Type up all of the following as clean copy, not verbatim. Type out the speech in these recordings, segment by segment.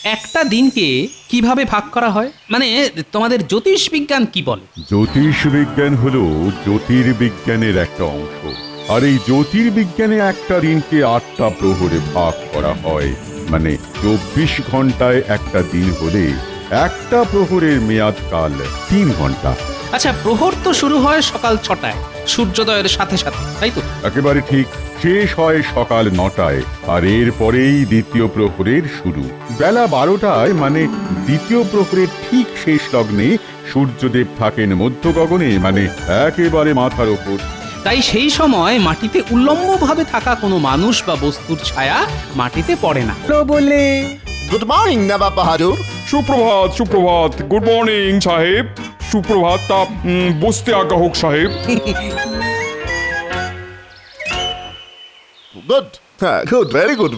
একটা দিনকে কিভাবে ভাগ করা হয়, মানে তোমাদের জ্যোতিষ বিজ্ঞান কি বলে? জ্যোতিষ বিজ্ঞান হলো জ্যোতির্বিজ্ঞানের একটা অংশ। আর এই জ্যোতির্বিজ্ঞানে একটা দিনকে 8টা প্রহরে ভাগ করা হয়। মানে 24 ঘন্টায় একটা দিন হলে একটা প্রহরের মেয়াদকাল 3 ঘন্টা। আচ্ছা, প্রহর তো শুরু হয় সকাল 6টায় সূর্যোদয়ের সাথে সাথে, তাই তো? একেবারে ঠিক। শেষ হয় সকাল 9টায়, আর এরপরেই দ্বিতীয় প্রহরের শুরু বেলা 12টায়। মানে দ্বিতীয় প্রহরের ঠিক শেষ লগ্নে সূর্যদেব থাকেন মধ্য গগনে, মানে একেবারে মাথার ওপর। তাই সেই সময় মাটিতে উল্লম্বভাবে থাকা কোনো মানুষ বা বস্তুর ছায়া মাটিতে পড়ে না বলে। গুড মর্নিং নবাব বাহাদুর। সুপ্রভাত সুপ্রভাত, গুড মর্নিং সাহেব। সুপ্রভাত। তা বসতে আজ্ঞা হোক সাহেব। গুড, হ্যাঁ গুড,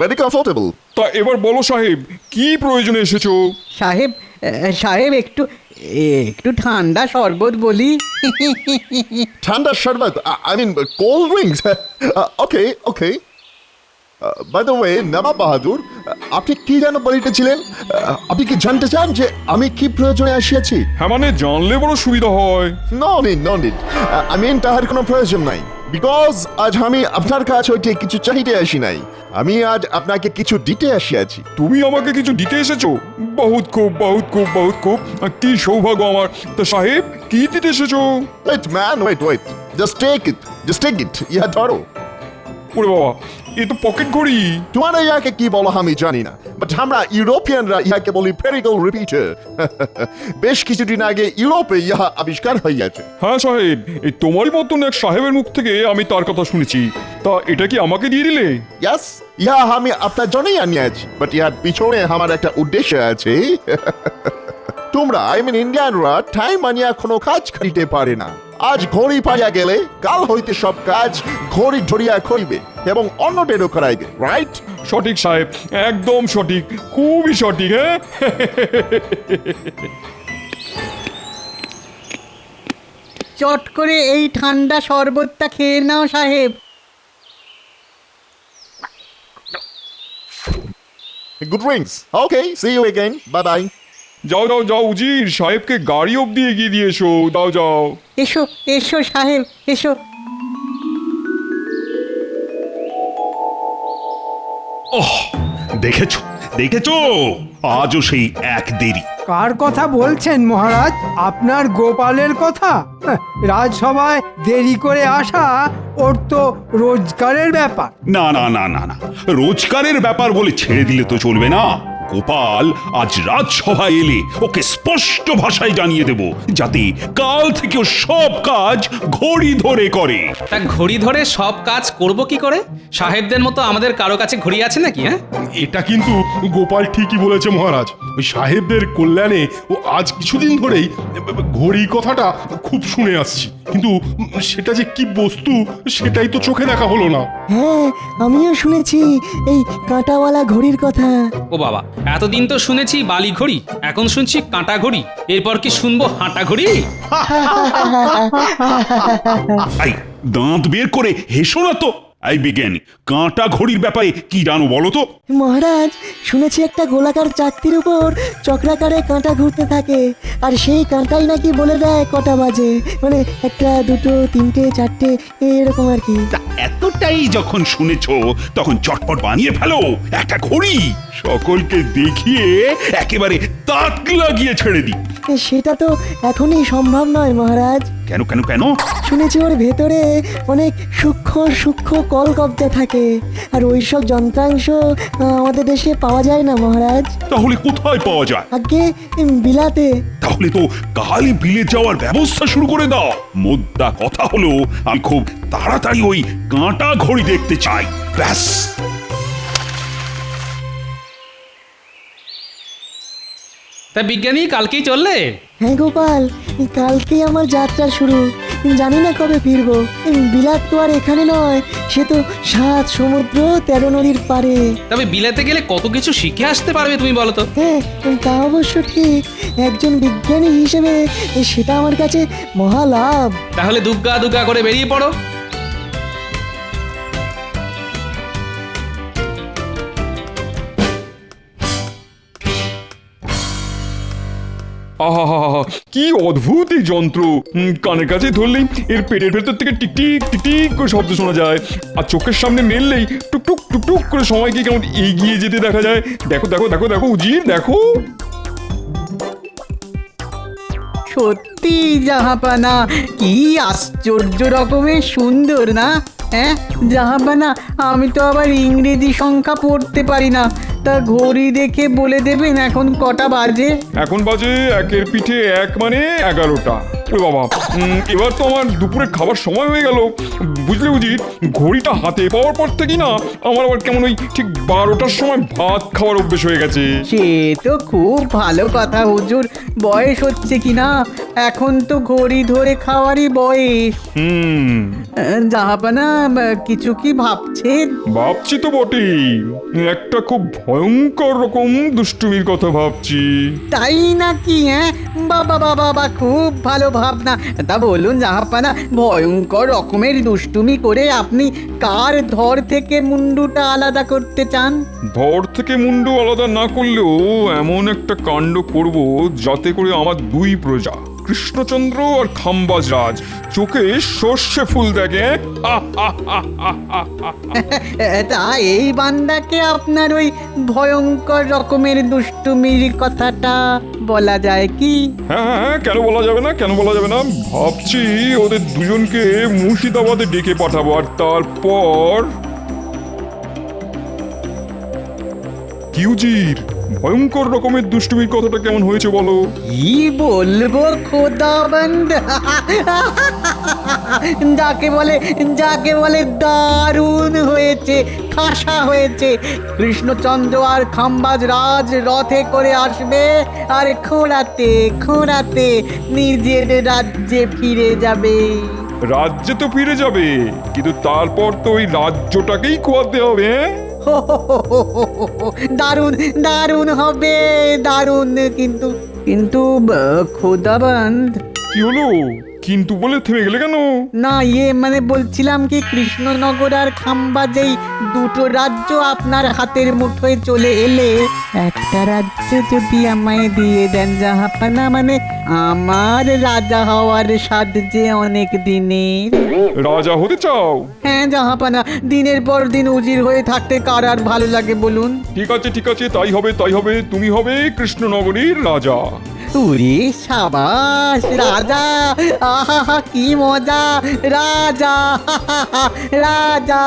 ভেরি কমফোর্টেবল। তা এবার বলো সাহেব, কি প্রয়োজনে এসেছো? সাহেব সাহেব একটু একটু ঠান্ডা শরবত বলি। ঠান্ডা শরবত, I mean cold drinks. Okay okay. By the way Nawab Bahadur, আপনি কি যেন বলিতেছিলেন? আপনি কি জানতে চান যে আমি কি প্রয়োজনে আসিয়াছি? হ্যাঁ, মানে জানলে বড় সুবিধা হয়। No need. I mean তাহার কোনো প্রয়োজন নাই। বিকজ আজ আমি আপনার কাছে হইতে কিছু চাহিদা আসি নাই, আমি আজ আপনাকে কিছু দিতে আসিয়াছি। তুমি আমাকে কিছু দিতে এসেছো? বহুত খুব বহুত খুব বহুত খুব। কি সৌভাগ্য আমার। তা সাহেব, কি দিতে এসেছো? Wait man, wait. Just take it. ইহা ধরো। ওরে বাবা, এ তো পকেট ঘড়ি। তোমার ইয়াকে কি বলো আমি জানি না, বাট আমরা ইউরোপিয়ানরা ইহাকে বলি পেরিকল রিপিটার। বেশ কিছুদিন আগে ইউরোপে ইহা আবিষ্কার হইয়াছে। হ্যাঁ সাহেব, এই তোমারই মতন এক সাহেবের মুখ থেকে আমি তার কথা শুনেছি। তা এটা কি আমাকে দিয়ে দিলে? ইয়াস, ইহা আমি আপনার জন্যই আনিয়াছি, বাট ইহার পিছনে আমার একটা উদ্দেশ্য আছে। তোমরা ইন্ডিয়ানরা টাইম আনিয়া কোনো কাজ করিতে পারে না। আজ ঘড়ি পাইয়া গেলে কাল হইতে সব কাজ ঘড়ি ধরিয়া করিবে এবং অন্যদেরও করাইবে, রাইট? সঠিক সাহেব, একদম সঠিক, খুবই সঠিক। হ্যাঁ চট করে এই ঠান্ডা শরবতটা খেয়ে নাও সাহেব। Good drinks. Okay, see you again, bye bye. যাও যাও যাও, উজির সাহেবকে গাড়ি অব্দি এগিয়ে দিয়ে এসো। দাও যাও। এসো এসো সাহেব এসো। দেখেছো দেখেছো, আজও সেই এক দেরি। কার কথা বলছেন মহারাজ? আপনার গোপালের কথা? রাজসভায় দেরি করে আসা ওর তো রোজগারের ব্যাপার। না না না না না, রোজগারের ব্যাপার বলে ছেড়ে দিলে তো চলবে না। গোপাল আজ রাজসভায় এলে ওকে স্পষ্ট ভাষায় জানিয়ে দেব, যাতে কাল থেকে ও সব কাজ ঘড়ি ধরে করে। তা ঘড়ি ধরে সব কাজ করব কি করে? সাহেবদের মতো আমাদের কারো কাছে ঘড়ি আছে নাকি? হ্যাঁ, এটা কিন্তু গোপাল ঠিকই বলেছে মহারাজ। ওই সাহেবদের কল্যাণে ও আজ কিছুদিন ধরেই ঘড়ি কথাটা খুব শুনে আসছি, কিন্তু সেটা যে কি বস্তু সেটাই তো চোখে দেখা হলো না। হ্যাঁ, আমিও শুনেছি এই কাঁটাওয়ালা ঘড়ির কথা। ও বাবা, এতদিন তো শুনেছি বালি ঘড়ি, এখন শুনছি কাঁটা ঘড়ি, এরপর কি শুনবো হাঁটা ঘড়ি? আই দাঁত বের করে হেসো না তো। আই বিজ্ঞানী, কাঁটা ঘড়ির ব্যাপারে কি জানো বলো তো? মহারাজ, শুনেছি একটা গোলাকার চাকতির উপর চক্রাকারে কাঁটা ঘুরতে থাকে, আর সেই কাঁটাই নাকি বলে দেয় কটা বাজে। মানে 1, 2, 3, 4 এরকম আর কি। তা এতটাই যখন শুনেছো, তখন চটপট বানিয়ে ফেলো একটা ঘড়ি, সকলকে দেখিয়ে একেবারে তাক লাগিয়ে ছেড়ে দিই। সেটা তো এখনই সম্ভব নয় মহারাজ। কেন কেন কেন? শুনেছি ওর ভেতরে অনেক সূক্ষ্ম কলকব্জা থাকে, আর ওইসব যন্ত্রাংশ আমাদের দেশে পাওয়া যায় না মহারাজ। তাহলে কোথায় পাওয়া যায়? আগে বিলাতে। তাহলে তো কালই বিলে যাওয়ার ব্যবস্থা শুরু করে দাও। মোদ্দা কথা হলো, আমি খুব তাড়াতাড়ি ওই কাঁটা ঘড়ি দেখতে চাই, ব্যাস। তা বিজ্ঞানী, কালকেই চললে? হ্যাঁ গোপাল, কালকেই আমার যাত্রা শুরু। জানি না কবে ফিরবো। বিলাত তো আর এখানে নয়, সে তো 7 সমুদ্র 13 নদীর পারে। তবে বিলাতে গেলে কত কিছু শিখে আসতে পারবে তুমি বলো তো? হ্যাঁ, তা অবশ্য ঠিক। একজন বিজ্ঞানী হিসেবে সেটা আমার কাছে মহা লাভ। তাহলে দুগ্গা দুগ্গা করে বেরিয়ে পড়ো। আহা কি অদ্ভুত এই যন্ত্র! কানের কাছে ধরলেই এর পেটের ভেতর থেকে টিকটিক টিকটিক করে শব্দ শোনা যায়, আর চোখের সামনে মেললেই টুকটুক টুকটুক করে সময়কে কেমন এগিয়ে যেতে দেখা যায়। দেখো দেখো দেখো দেখো উজির, দেখো। সত্যি জাহাপানা, কি আশ্চর্য রকমের সুন্দর না? হ্যাঁ জাহাপানা, আমি তো আবার ইংরেজি সংখ্যা পড়তে পারি না, তা ঘড়ি দেখে বলে দেবেন এখন কটা বাজে? এখন বাজে একের পিঠে এক, মানে 11টা। ওরে বাবা, এবার তো আমার দুপুরে খাবার সময় হয়ে গেল। বুঝলে বুঝি, ঘড়িটা হাতে পাওয়ার পর থেকেই না আমার আবার কেমন ওই ঠিক 12টার সময় ভাত খাওয়ার অভ্যেস হয়ে গেছে। সে তো খুব ভালো কথা হুজুর, বয়স হচ্ছে কি না, এখন তো ঘড়ি ধরে খাওয়ারই বয়স। জাহাপানা, কিছু কি ভাবছেন? ভাবছি তো বটেই, একটা খুব ভয়ঙ্কর রকম দুষ্টুমির কথা ভাবছি। তাই নাকি? হ্যাঁ, বাবা বাবা বাবা, খুব ভালো ভাবনা। তা বলুন জাহাপানা, ভয়ঙ্কর রকমের দুষ্টুমি করে আপনি কার ধর থেকে মুন্ডুটা আলাদা করতে চান? ধর থেকে মুন্ডু আলাদা না করলেও এমন একটা কাণ্ড করব যাতে করে আমার দুই প্রজা, কৃষ্ণচন্দ্র আর খাম্বাজ রাজ, চোখে সর্ষে ফুল দেখে। তা এই বান্দাকে আপনার ওই ভয়ঙ্কর রকমের দুষ্টুমির কথাটা বলা যায় কি? হ্যাঁ, কেন বলা যাবে না, কেন বলা যাবে না। ভাবছি ওদের দুজনকে মুর্শিদাবাদে ডেকে পাঠাবো, আর তারপর কি উজির, ভয়ঙ্কর রকমের দুষ্টুমির কথাটা কেমন হয়েছে বলো? কি বলবো খোদাবন্দ, যাকে বলে দারুণ হয়েছে, খাসা হয়েছে। কৃষ্ণচন্দ্র আর খাম্বাজ রাজ রথে করে আসবে, আর খোঁড়াতে খোঁড়াতে নিজের রাজ্যে ফিরে যাবে। রাজ্যে তো ফিরে যাবে, কিন্তু তারপর তো ওই রাজ্যটাকেই খোয়াতে হবে। দারুণ দারুণ হবে, দারুণ। কিন্তু কিন্তু খোদাবন্দ। কি হলো? কিন্তু বলে থেমে গেলে কেন? না, মানে বলছিলাম কি, কৃষ্ণনগর আর খাম্বাজেই দুটো রাজ্য আপনার হাতের মুঠোয় চলে এলে একটা রাজ্য যদি আমায় দিয়ে দেন জাহাপানা, মানে আমার রাজা হওয়ার স্বাদ যে অনেক দিনের। রাজা হতে চাও? হ্যাঁ জাহাপানা, দিনের পর দিন উজির হয়ে থাকতে কার আর ভালো লাগে বলুন? ঠিক আছে ঠিক আছে, তাই হবে তাই হবে, তুমি হবে কৃষ্ণনগরীর রাজা। উরে সাবাস, রাজা! আহা কি মজা, রাজা! রাজা!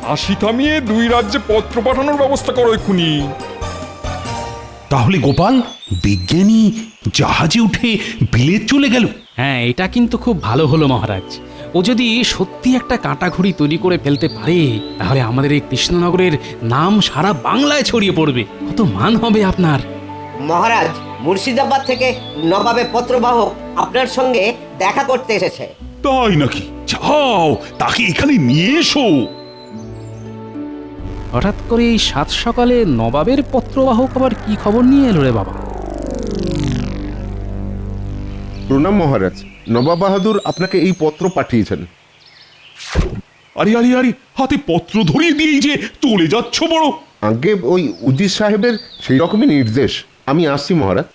হাসি থামিয়ে দুই রাজ্যে পত্র পাঠানোর ব্যবস্থা করো এক্ষুনি। তাহলে গোপাল বিজ্ঞানী জাহাজে উঠে বিলেত চলে গেল? হ্যাঁ, এটা কিন্তু খুব ভালো হলো মহারাজ। ও যদি সত্যি একটা কাঁটা ঘড়ি তৈরি করে ফেলতে পারে, তাহলে আমাদের এই কৃষ্ণনগরের নাম সারা বাংলায় ছড়িয়ে পড়বে। কত মান হবে আপনার। মহারাজ, মুর্শিদাবাদ থেকে নবাবে পত্রবাহক আপনার সঙ্গে দেখা করতে এসেছে। তাই নাকি? যাও, তাকে এখানে নিয়ে এসো। হঠাৎ করে এই সাত সকালে নবাবের পত্রবাহক আবার কি খবর নিয়ে এলো রে বাবা? প্রণাম মহারাজ, নবাব বাহাদুর আপনাকে এই পত্র পাঠিয়েছেন। আরে আরে আরে, হাতে পত্র ধরিয়ে দিয়েই যে চলে যাচ্ছ বড়। আগে ওই উজির সাহেবের সেই রকমই নির্দেশ। আমি আসছি মহারাজ।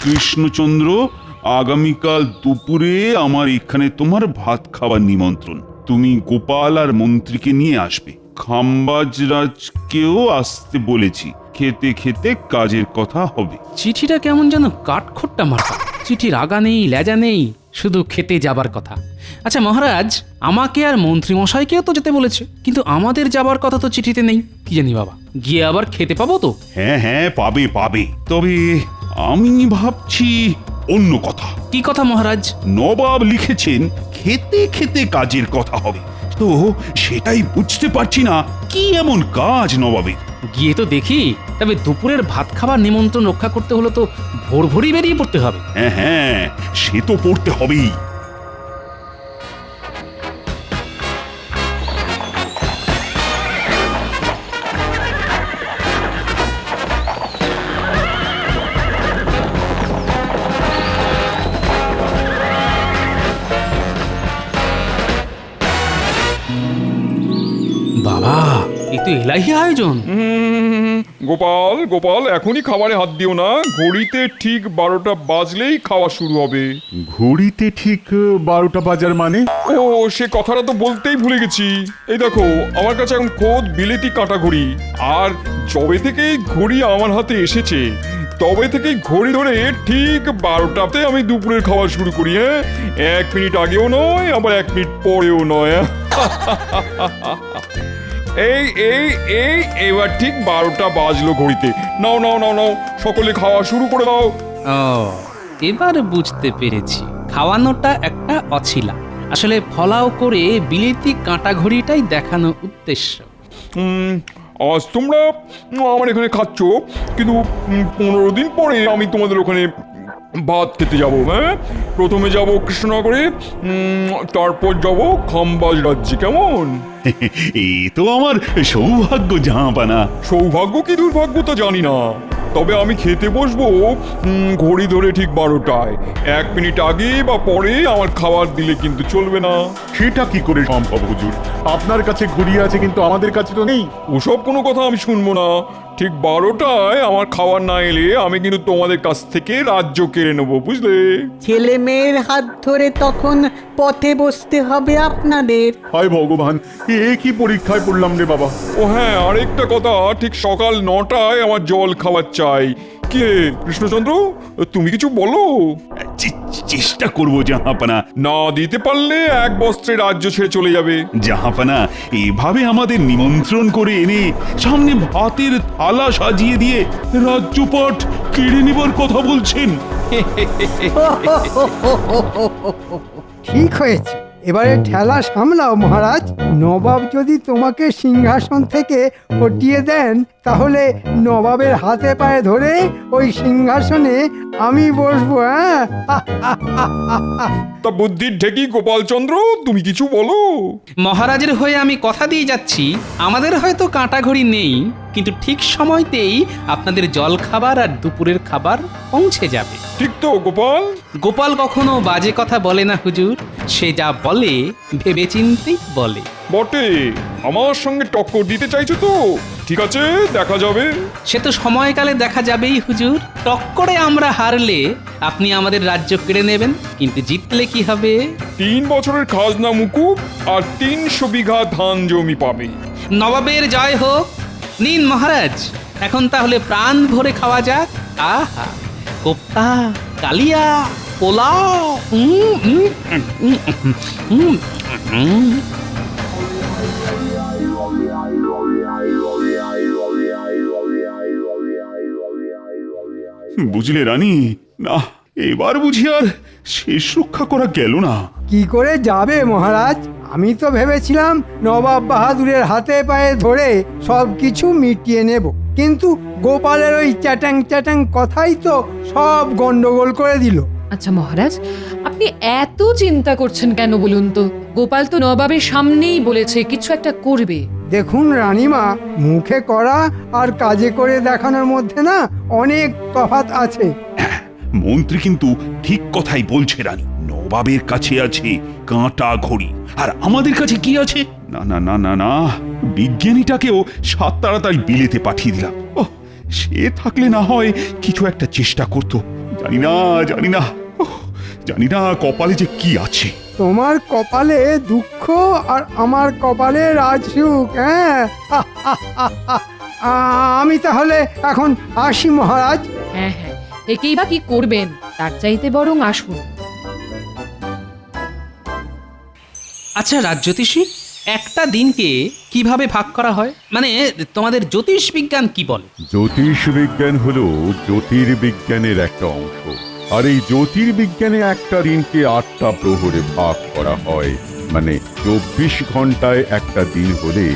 কৃষ্ণচন্দ্র, আগামীকাল দুপুরে আমার এখানে তোমার ভাত খাবার নিমন্ত্রণ। তুমি গোপাল আর মন্ত্রীকে নিয়ে আসবে। খাম্বাজ রাজকেও আসতে বলেছি। খেতে খেতে কাজের কথা হবে। চিঠিটা কেমন যেন কাঠখোট্টা মার্কা। চিঠির আগা নেই, লেজা নেই, শুধু খেতে যাবার কথা। আচ্ছা মহারাজ, আমাকে আর মন্ত্রী মশাইকেও তো যেতে বলেছে, কিন্তু আমাদের যাবার কথা তো চিঠিতে নেই। কি জানি বাবা, গিয়ে আবার খেতে পাবো তো? হ্যাঁ হ্যাঁ, পাবে পাবে। তবে আমি ভাবছি অন্য কথা। কি কথা মহারাজ? নবাব লিখেছেন খেতে খেতে কাজের কথা হবে। তো সেটাই বুঝতে পারছি না, কি এমন কাজ নবাবের। গিয়ে তো দেখি। তবে দুপুরের ভাত খাবার নিমন্ত্রণ রক্ষা করতে হলে তো ভোর ভোরই বেরিয়ে পড়তে হবে। হ্যাঁ হ্যাঁ, সে তো পড়তে হবেই। বাবা, এ তো এলাহি আয়োজন। গোপাল গোপাল এখনই খাবারে হাত দিও না, ঘড়িতে ঠিক 12টা বাজলেই খাওয়া শুরু হবে। ঘড়িতে ঠিক 12টা বাজার মানে? ও সে কথাটা তো বলতেই ভুলে গেছি। এই দেখো আমার কাছে এখন খোদ বিলেতি কাঁটা ঘড়ি, আর যবে থেকেই ঘড়ি আমার হাতে এসেছে তবে থেকেই ঘড়ি ধরে ঠিক 12টাতে আমি দুপুরের খাওয়া শুরু করি। হ্যাঁ, 1 মিনিট আগেও নয়, আবার 1 মিনিট পরেও নয়। এই এই এই এবার ঠিক 12টা বাজলো ঘড়িতে। নাও নাও নাও নাও, সকলে খাওয়া শুরু করে দাও। ও, এবার বুঝতে পেরেছি, খাওয়ানোটা একটা অছিলা, আসলে ফলাও করে বিলেতি কাঁটা ঘড়িটাই দেখানো উদ্দেশ্য। আজ তোমরা আমার এখানে খাচ্ছ, কিন্তু 15 দিন পরে আমি তোমাদের ওখানে ভাত খেতে যাব। হ্যাঁ, প্রথমে যাব কৃষ্ণনগরে, তারপর যাব খাম্বাজ রাজ্যে। কেমন? এ তো আমার সৌভাগ্য জাহাপানা। সৌভাগ্য কি দুর্ভাগ্য তা জানি না, তবে আমি খেতে বসবো ঘড়ি ধরে ঠিক 12টায়। 1 মিনিট আগে বা পরে আমার খাবার দিলে কিন্তু চলবে না। সেটা কি করে সম্ভব হুজুর? আপনার কাছে ঘড়ি আছে কিন্তু আমাদের কাছে তো নেই। ওসব কোনো কথা আমি শুনবো না। ঠিক 12টায় আমার খাবার না এলে আমি কিন্তু তোমাদের কাছ থেকে রাজ্য কেড়ে নেবো, বুঝলে? ছেলে মেয়ের হাত ধরে তখন পথে বসতে হবে আপনাদের। হায় ভগবান, এ কি পরীক্ষায় পড়লাম রে বাবা। ও হ্যাঁ, আরেকটা কথা, ঠিক সকাল 9টায় আমার জল খাবার চাই। কে কৃষ্ণচন্দ্র, তুমি কিছু বলো? চেষ্টা করব জাহাপানা। না দিতে পারলে 1 বস্ত্রে রাজ্য ছেড়ে চলে যাবে। জাহাপানা, এভাবে আমাদের নিমন্ত্রণ করে এনে সামনে ভাতের থালা সাজিয়ে দিয়ে রাজ্যপাট কেড়ে নেবার কথা বলছেন। ঠিক হয়েছে, এবারে ঠেলা সামলাও মহারাজ। নবাব যদি তোমাকে সিংহাসন থেকে হটিয়ে দেন, তাহলে নবাবের হাতে পায়ে ধরে ওই সিংহাসনে আমি বসবো। হ্যাঁ, তা বুদ্ধির ঢেকি গোপালচন্দ্র, তুমি কিছু বলো। মহারাজের হয়ে আমি কথা দিয়ে যাচ্ছি, আমাদের হয়তো কাঁটা ঘড়ি নেই, কিন্তু ঠিক সময়তেই আপনাদের জল খাবার আর দুপুরের খাবার পৌঁছে যাবে। ঠিক তো গোপাল? গোপাল কখনো বাজে কথা বলে না হুজুর, সে যা বলে ভেবেচিন্তেই বলে। বটে, আমার সঙ্গে টক্কর দিতে চাইছো তো? ঠিক আছে, দেখা যাবে। সে তো সময়কালে দেখা যাবেই হুজুর। টক্করে আমরা হারলে আপনি আমাদের রাজ্য কেড়ে নেবেন, কিন্তু জিতলে কি হবে? 3 বছরের খাজনা মুকুব আর 300 বিঘা ধান জমি পাবে। নবাবের জয় হোক। নিন মহারাজ, এখন তাহলে প্রাণ ভরে খাওয়া যাক। আহা, কোপ্তা, কালিয়া, পোলাও। বুঝলে রানী, না এবার বুঝি আর শেষ রক্ষা করা গেল না। কি করে যাবে মহারাজ? আমি তো ভেবেছিলাম নবাব বাহাদুরের হাতে পায়ে ধরে সব কিছু মিটিয়ে নেব, কিন্তু গোপালের ওই চ্যাটাং চ্যাটাং কথাই তো সব গন্ডগোল করে দিল। আচ্ছা মহারাজ, আপনি এত চিন্তা করছেন কেন বলুন তো? গোপাল তো নবাবের সামনেই বলেছে কিছু একটা করবে। দেখুন রানীমা, মুখে করা আর কাজে করে দেখানোর মধ্যে না অনেক তফাৎ আছে। মন্ত্রী কিন্তু ঠিক কথাই বলছে রানী। নবাবের কাছে আছে কাঁটা ঘড়ি, আর আমাদের কাছে কি আছে? না না না না না, বিজ্ঞানীটাকেও সাত তাড়াতাড়ি বিলেতে পাঠিয়ে দিলাম। ওহ, সে থাকলে না হয় কিছু একটা চেষ্টা করতো। জানি না জানি না, জানি না কপালে যে কি আছে। তোমার কপালে দুঃখ আর আমার কপালে রাজসুখ। হ্যাঁ, আমি তাহলে এখন আসি মহারাজ। হ্যাঁ হ্যাঁ, একেই বা কি করবেন, তার চাইতে বরং আসুন। আচ্ছা রাজ্যতীষী, একটা দিনকে কিভাবে ভাগ করা হয়? মানে তোমাদের জ্যোতিষ বিজ্ঞান কি বলে? জ্যোতিষ বিজ্ঞান হলো জ্যোতির্বিজ্ঞানের একটা অংশ, আর এই জ্যোতির্বিজ্ঞানে একটা দিনকে 8টা প্রহরে ভাগ করা হয়। মানে 24 ঘন্টায় একটা দিন হলে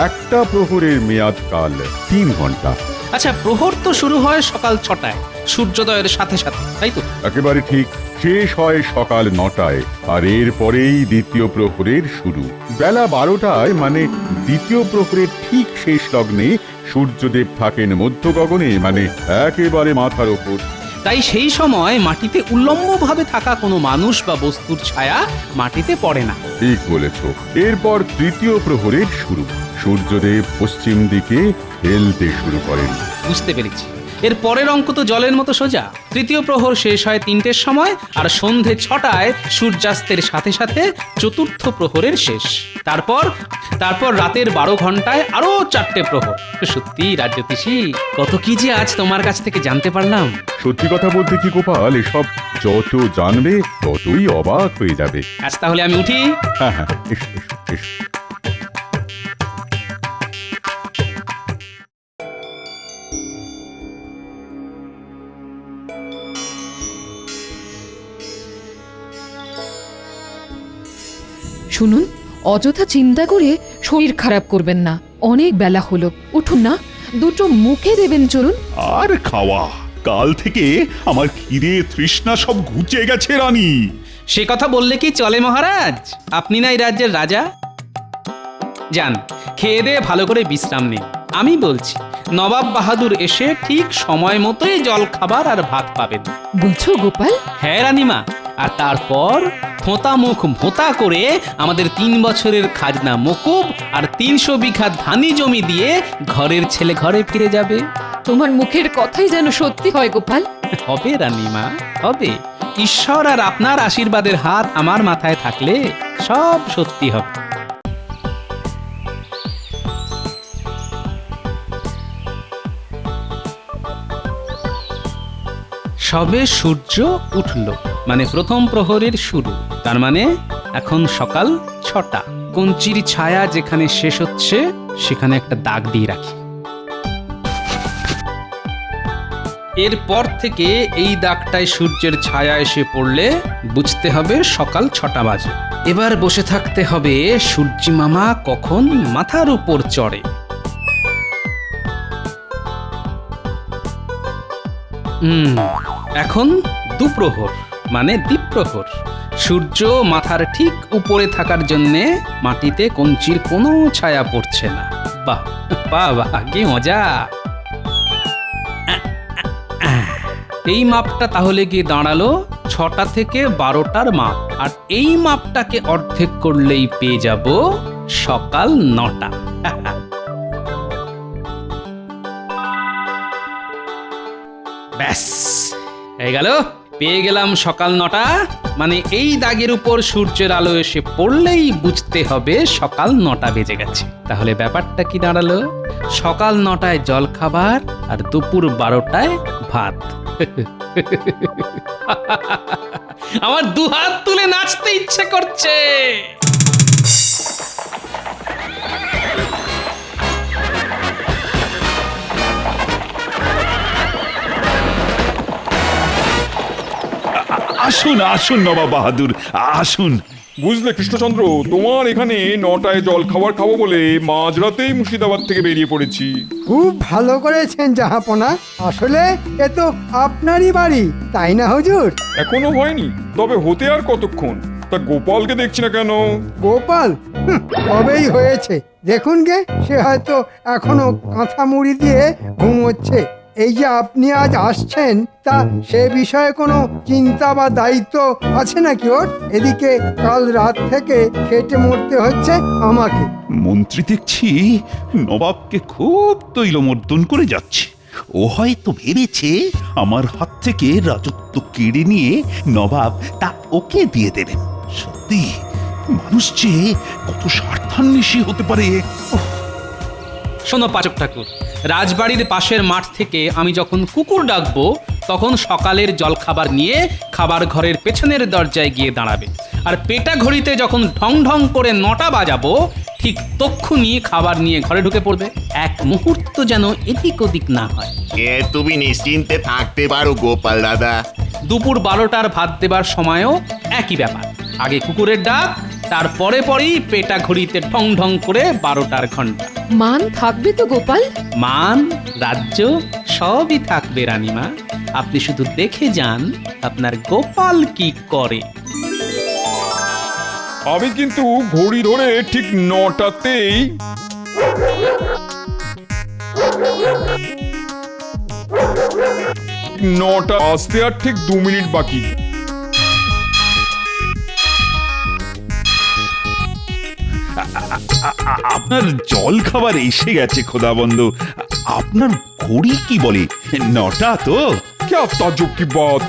একটা প্রহরের মেয়াদকাল 3 ঘন্টা। আচ্ছা, প্রহর তো শুরু হয় সকাল 6টায় সূর্যোদয়ের সাথে সাথে, তাই তো? একেবারে ঠিক। শেষ হয় সকাল 9টায়, আর এর পরেই দ্বিতীয় প্রহরের শুরু বেলা 12টায়। মানে দ্বিতীয় প্রহরের ঠিক শেষ লগ্নে সূর্যদেব থাকেন মধ্য গগনে, মানে একেবারে মাথার ওপর। তাই সেই সময় মাটিতে উল্লম্বভাবে থাকা কোনো মানুষ বা বস্তুর ছায়া মাটিতে পড়ে না। ঠিক বলেছ। এরপর তৃতীয় প্রহরের শুরু। সূর্যদেব পশ্চিম দিকে হেলতে শুরু করেন। বুঝতে পেরেছি। এর পরের অঙ্ক তো জলের মতো সোজা। তৃতীয় প্রহর শেষ হয় 3টের সময়, আর সন্ধে 6টায় সূর্যাস্তের সাথে সাথে চতুর্থ প্রহরের শেষ। তারপর রাতের 12 ঘন্টায় আরো 4টে প্রহর। সত্যি রাজ্যতীষী, কত কি যে আজ তোমার কাছ থেকে জানতে পারলাম। সত্যি কথা বলতে কি গোপাল, এসব যত জানবে ততই অবাক হয়ে যাবে। আজ তাহলে আমি উঠি। হ্যাঁ হ্যাঁ, এসো এসো এসো। শুনুন, অযথা চিন্তা করে শরীর খারাপ করবেন না। অনেক বেলা হলো, উঠুন না, দুটো মুখে দেবেন চলুন। আর খাওয়া, কাল থেকে আমার খিদে তৃষ্ণা সব ঘুচে গেছে রানী। সে কথা বললে কি চলে মহারাজ? আপনি না এই রাজ্যের রাজা। যান, খেয়ে দিয়ে ভালো করে বিশ্রাম নিন। আমি বলছি, নবাব বাহাদুর এসে ঠিক সময় মতোই জল খাবার আর ভাত পাবেন। বলছো গোপাল? হ্যাঁ রানীমা। আর তারপর থোঁতা মুখ ভোঁতা করে আমাদের 3 বছরের খাজনা মকুব আর 300 বিঘা ধানি জমি দিয়ে ঘরের ছেলে ঘরে ফিরে যাবে। তোমার মুখের কথাই যেন সত্যি হয় গোপাল। হবে রানীমা, হবে। ঈশ্বর আর আপনার আশীর্বাদের হাত আমার মাথায় থাকলে সব সত্যি হবে। সবে সূর্য উঠল, মানে প্রথম প্রহরের শুরু। তার মানে এখন সকাল 6টা। কঞ্চির ছায়া যেখানে শেষ হচ্ছে সেখানে একটা দাগ দিয়ে রাখি। এরপর থেকে এই দাগটায় সূর্যের ছায়া এসে পড়লে বুঝতে হবে সকাল 6টা বাজে। এবার বসে থাকতে হবে সূর্যি মামা কখন মাথার উপর চড়ে। এখন দুপ্রহর, মানে দ্বীপ্রহর। সূর্য মাথার ঠিক উপরে থাকার জন্যে মাটিতে কঞ্চির কোনো ছায়া পড়ছে না। বাহ বাহ বাহ, কি মজা! এই মাপটা তাহলে গিয়ে দাঁড়ালো 6টা থেকে 12টার মাপ। আর এই মাপটাকে অর্ধেক করলেই পেয়ে যাব সকাল 9টা। ব্যাস হয়ে গেল, পেয়ে গেলাম সকাল 9টা। মানে এই দাগের উপর সূর্যের আলো এসে পড়লেই বুঝতে হবে সকাল 9টা বেজে গেছে। তাহলে ব্যাপারটা কি দাঁড়ালো? সকাল 9টায় জল খাবার আর দুপুর 12টায় ভাত। আমার দুহাত তুলে নাচতে ইচ্ছে করছে। আসুন আসুন নবাব বাহাদুর, আসুন। বুঝলে কৃষ্ণচন্দ্র, তোমার এখানে 9টায় জল খাবার খাবো বলে মাঝরাতেই মুর্শিদাবাদ থেকে বেরিয়ে পড়েছি। খুব ভালো করেছেন জাহাপনা। আসলে এ তো আপনারই বাড়ি, তাই না হুজুর? এখনো হয়নি, তবে হতে আর কতক্ষণ? তা গোপালকে দেখছি না কেন? গোপাল কবেই হয়েছে, দেখুন গে, সে হয়তো এখনো কাঁথা মুড়ি দিয়ে ঘুমোচ্ছে। এই যে আপনি আজ আসছেন, তা সে বিষয়ে কোনো চিন্তা বা দায়িত্ব আছে নাকি ওর? এদিকে কাল রাত থেকে খেটে মরতে হচ্ছে আমাকে। মন্ত্রী দেখছি নবাবকে খুব তৈলমর্দন করে যাচ্ছে। ও হয়তো ভেবেছে আমার হাত থেকে রাজত্ব কেড়ে নিয়ে নবাব তা ওকে দিয়ে দেবেন। সত্যি মানুষ যে কত স্বার্থান্বেষী হতে পারে। শোনো পাচক ঠাকুর, রাজবাড়ির পাশের মাঠ থেকে আমি যখন কুকুর ডাকবো তখন সকালের জলখাবার নিয়ে খাবার ঘরের পেছনের দরজায় গিয়ে দাঁড়াবে। আর পেটা ঘড়িতে যখন ঢং ঢং করে 9টা বাজাবো ঠিক তক্ষুনি খাবার নিয়ে ঘরে ঢুকে পড়বে। এক মুহূর্ত যেন এদিক ওদিক না হয়। তুমি নিশ্চিন্তে থাকতে পারো গোপাল দাদা। দুপুর 12টার ভাত দেবার সময়ও একই ব্যাপার। আগে কুকুরের ডাক, তারপরে পরেই পেটা ঘড়িতে ঢং ঢং করে 12টার ঘন্টা। মান থাকবে তো গোপাল? মান, রাজ্য সবই থাকবে রানীমা। আপনি শুধু দেখে যান আপনার গোপাল কি করে। আমি কিন্তু ঘড়ি ধরে ঠিক 9টাতেই নটা আসতে আর ঠিক 2 মিনিট বাকি। আপনার জল খাবার এসে গেছে খোদাবন্ধ। আপনার ঘড়ি কি বলে, 9টা তো? क्या ताज्जुब की बात,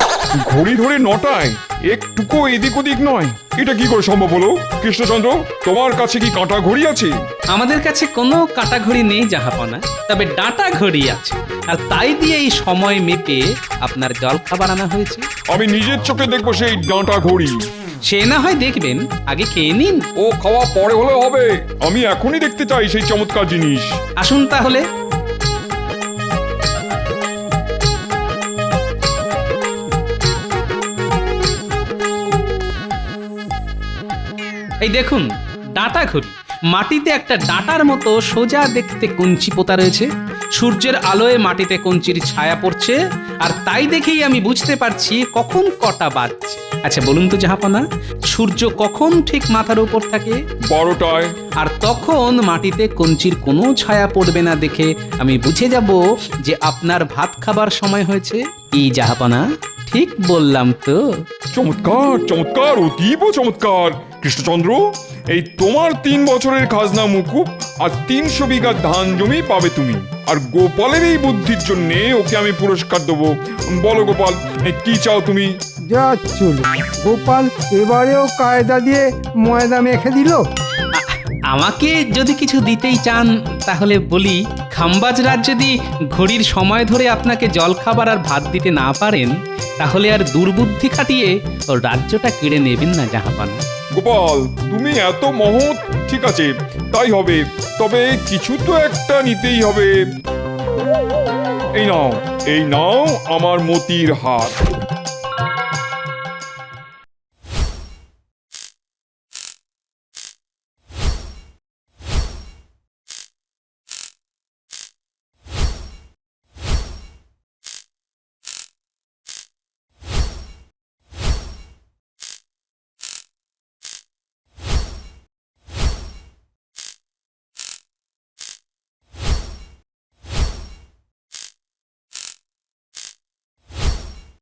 ঘড়ি ধরে 9টায় একটুকু এদিক ওদিক নয়, এটা কি করে সম্ভব হলো? কৃষ্ণচন্দ্র, তোমার কাছে কি কাঁটা ঘড়ি আছে? আমাদের কাছে কোনো কাটা ঘড়ি নেই জাহাপনা, তবে ডাটা ঘড়ি আছে, আর তাই দিয়ে এই সময় মেপে আপনার জল খাবার আনা হয়েছে। আমি নিজের চোখে দেখবো সেই ডাঁটা ঘড়ি। সে না হয় দেখবেন, আগে খেয়ে নিন। ও খাওয়া পরে হলে হবে, আমি এখনই দেখতে চাই সেই চমৎকার জিনিস। আসুন তাহলে। এই দেখুন, ডাটা ঘড়ি। মাটিতে একটা ডাটার মতো সোজা দেখতে কঞ্চি পোতা রয়েছে। সূর্যের আলোয় মাটিতে কঞ্চির ছায়া পড়ছে, আর তাই দেখেই আমি বুঝতে পারছি কখন কটা বাজছে। আচ্ছা বলুন তো জাহাপনা, সূর্য কখন ঠিক মাথার উপর থাকে? 12টায়। আর তখন মাটিতে কঞ্চির কোনো ছায়া পড়বে না দেখে আমি বুঝে যাব যে আপনার ভাত খাবার সময় হয়েছে। এই জাহাপনা, ঠিক বললাম তো? চমৎকার চমৎকার, অতীব চমৎকার। কৃষ্ণচন্দ্র, এই তোমার 3 বছরের খাজনা মুকুব আর 300 বিঘা ধান জমি পাবে তুমি। আর গোপালের এই বুদ্ধির জন্য ওকে আমি পুরস্কার দেবো। বলো গোপাল, কি চাও তুমি? যা চলো, গোপাল এবারেও কায়দা দিয়ে ময়দা মেখে দিল। আমাকে যদি কিছু দিতেই চান তাহলে বলি, খাম্বাজ রাজ যদি ঘড়ির সময় ধরে আপনাকে জল খাবার আর ভাত দিতে না পারেন, তাহলে আর দুর্বুদ্ধি খাটিয়ে ওর রাজ্যটা কেড়ে নেবেন না জাহাপানা। গোপাল, তুমি এত মহৎ, ঠিক আছে তাই হবে, তবে কিছু তো একটা নিতেই হবে। এই নাও আমার মতির হার।